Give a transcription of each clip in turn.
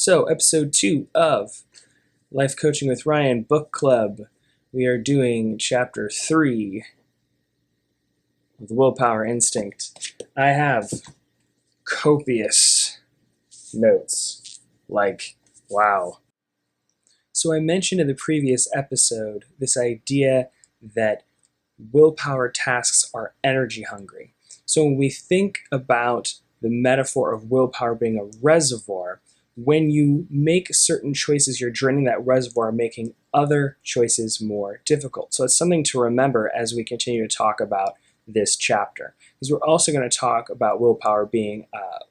So, episode 2 of Life Coaching with Ryan Book Club. We are doing chapter 3 of the Willpower Instinct. I have copious notes. Wow. So, I mentioned in the previous episode this idea that willpower tasks are energy hungry. So, when we think about the metaphor of willpower being a reservoir, when you make certain choices, you're draining that reservoir, making other choices more difficult. So it's something to remember as we continue to talk about this chapter. Because we're also going to talk about willpower being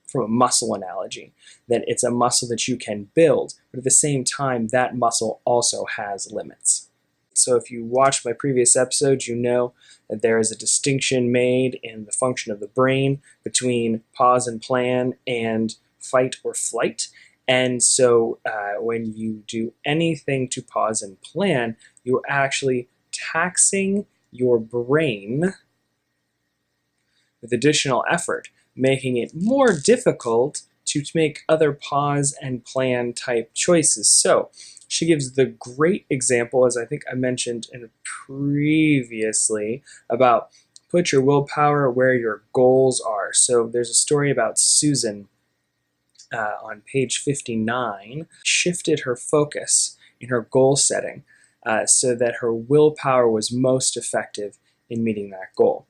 from a muscle analogy, that it's a muscle that you can build, but at the same time, that muscle also has limits. So if you watched my previous episodes, you know that there is a distinction made in the function of the brain between pause and plan and fight or flight. And so when you do anything to pause and plan, you're actually taxing your brain with additional effort, making it more difficult to make other pause and plan type choices. So she gives the great example, as I think I mentioned previously, about put your willpower where your goals are. So there's a story about Susan on page 59, shifted her focus in her goal setting so that her willpower was most effective in meeting that goal.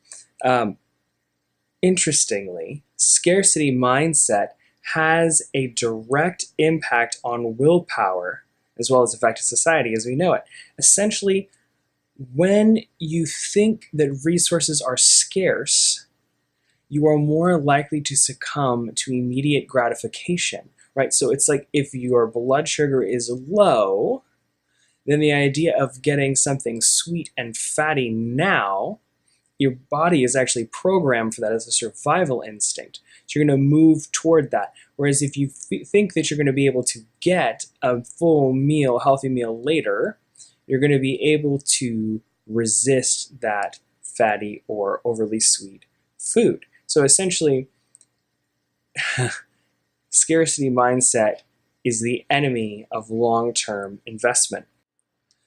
Interestingly, scarcity mindset has a direct impact on willpower as well as effective society as we know it. Essentially, when you think that resources are scarce, you are more likely to succumb to immediate gratification, right? So it's like if your blood sugar is low, then the idea of getting something sweet and fatty now, your body is actually programmed for that as a survival instinct. So you're going to move toward that. Whereas if you think that you're going to be able to get a full meal, healthy meal later, you're going to be able to resist that fatty or overly sweet food. So essentially, scarcity mindset is the enemy of long-term investment.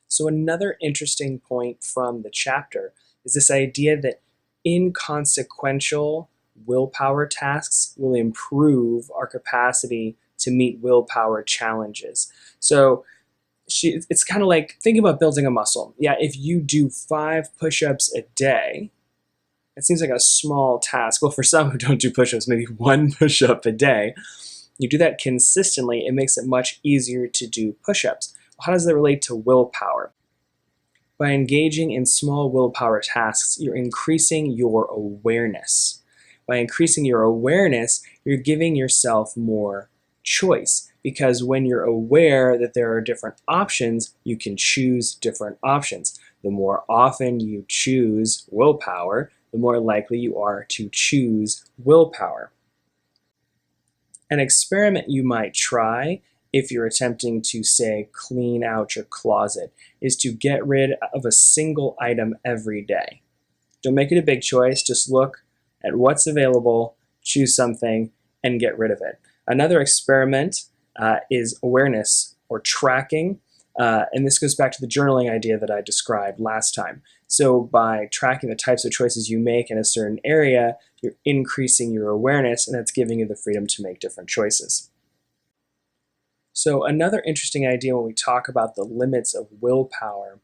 So another interesting point from the chapter is this idea that inconsequential willpower tasks will improve our capacity to meet willpower challenges. So it's kind of like thinking about building a muscle. Yeah, if you do 5 push-ups a day, it seems like a small task. Well, for some who don't do push-ups, maybe 1 push-up a day. You do that consistently, it makes it much easier to do push-ups. How does that relate to willpower? By engaging in small willpower tasks, you're increasing your awareness. By increasing your awareness, you're giving yourself more choice. Because when you're aware that there are different options, you can choose different options. The more often you choose willpower, the more likely you are to choose willpower. An experiment you might try if you're attempting to, say, clean out your closet is to get rid of a single item every day. Don't make it a big choice, just look at what's available, choose something, and get rid of it. Another experiment is awareness or tracking, and this goes back to the journaling idea that I described last time. So by tracking the types of choices you make in a certain area, you're increasing your awareness, and that's giving you the freedom to make different choices. So another interesting idea when we talk about the limits of willpower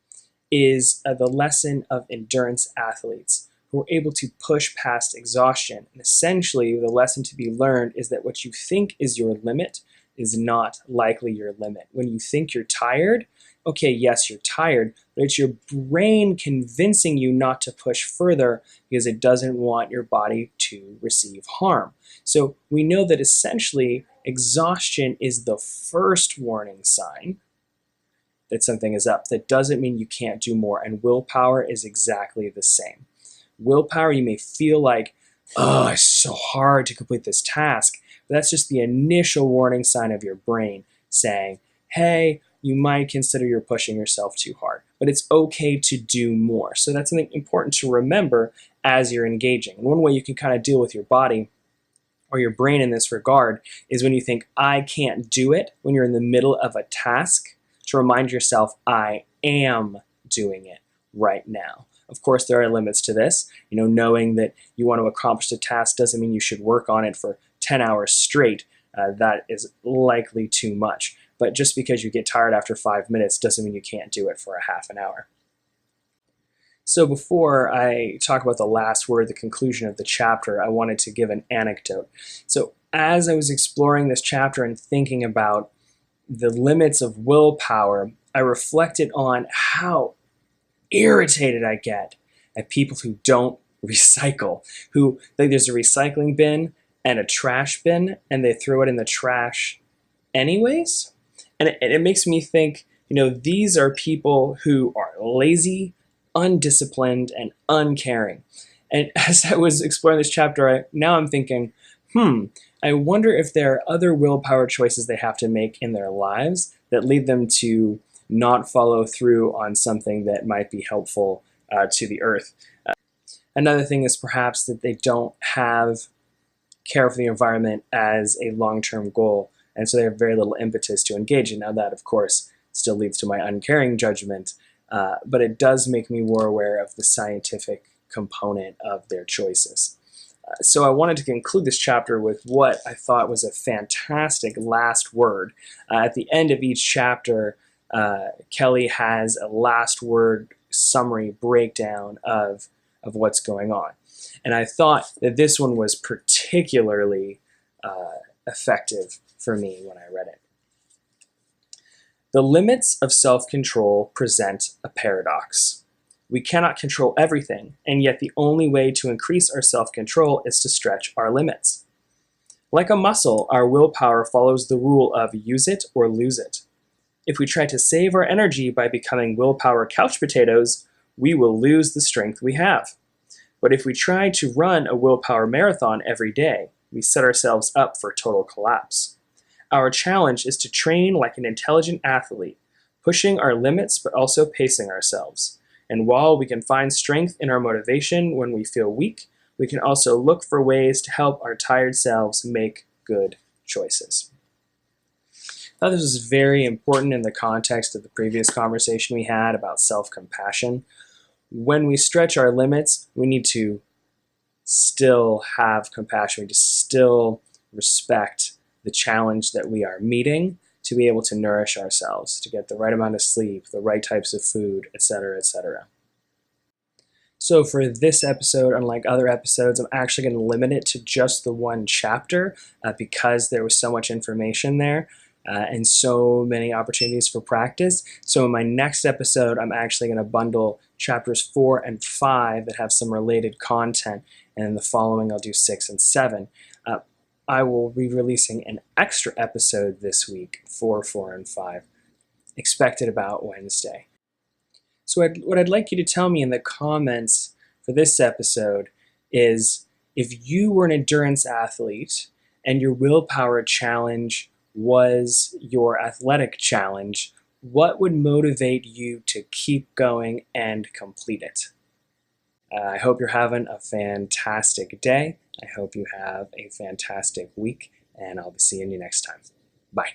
is the lesson of endurance athletes who are able to push past exhaustion. And essentially, the lesson to be learned is that what you think is your limit is not likely your limit. When you think you're tired, okay, yes, you're tired, but it's your brain convincing you not to push further because it doesn't want your body to receive harm. So we know that essentially exhaustion is the first warning sign that something is up. That doesn't mean you can't do more, and willpower is exactly the same. Willpower, you may feel like, oh, it's so hard to complete this task, but that's just the initial warning sign of your brain saying, hey, you might consider you're pushing yourself too hard, but it's okay to do more. So that's something important to remember as you're engaging. And one way you can kind of deal with your body or your brain in this regard, is when you think, I can't do it, when you're in the middle of a task, to remind yourself, I am doing it right now. Of course, there are limits to this. Knowing that you want to accomplish a task doesn't mean you should work on it for 10 hours straight. That is likely too much. But just because you get tired after 5 minutes doesn't mean you can't do it for a half an hour. So before I talk about the last word, the conclusion of the chapter, I wanted to give an anecdote. So as I was exploring this chapter and thinking about the limits of willpower, I reflected on how irritated I get at people who don't recycle, who like there's a recycling bin and a trash bin and they throw it in the trash anyways. And it makes me think, these are people who are lazy, undisciplined, and uncaring. And as I was exploring this chapter, now I'm thinking, I wonder if there are other willpower choices they have to make in their lives that lead them to not follow through on something that might be helpful to the earth. Another thing is perhaps that they don't have care for the environment as a long-term goal, and so they have very little impetus to engage in. Now that, of course, still leads to my uncaring judgment, but it does make me more aware of the scientific component of their choices. So I wanted to conclude this chapter with what I thought was a fantastic last word. At the end of each chapter, Kelly has a last word summary breakdown of what's going on. And I thought that this one was particularly effective for me when I read it. The limits of self-control present a paradox. We cannot control everything, and yet the only way to increase our self-control is to stretch our limits. Like a muscle, our willpower follows the rule of use it or lose it. If we try to save our energy by becoming willpower couch potatoes, we will lose the strength we have. But if we try to run a willpower marathon every day, we set ourselves up for total collapse. Our challenge is to train like an intelligent athlete, pushing our limits but also pacing ourselves. And while we can find strength in our motivation when we feel weak, we can also look for ways to help our tired selves make good choices. I thought this was very important in the context of the previous conversation we had about self-compassion. When we stretch our limits, we need to still have compassion. We need to still respect the challenge that we are meeting to be able to nourish ourselves, to get the right amount of sleep, the right types of food, etc., etc. So for this episode, unlike other episodes, I'm actually going to limit it to just the one chapter because there was so much information there and so many opportunities for practice. So in my next episode, I'm actually going to bundle chapters 4 and 5 that have some related content, and in the following I'll do 6 and 7. I will be releasing an extra episode this week for 4 and 5, expected about Wednesday. So what I'd like you to tell me in the comments for this episode is, if you were an endurance athlete and your willpower challenge was your athletic challenge, what would motivate you to keep going and complete it? I hope you're having a fantastic day. I hope you have a fantastic week, and I'll be seeing you next time. Bye.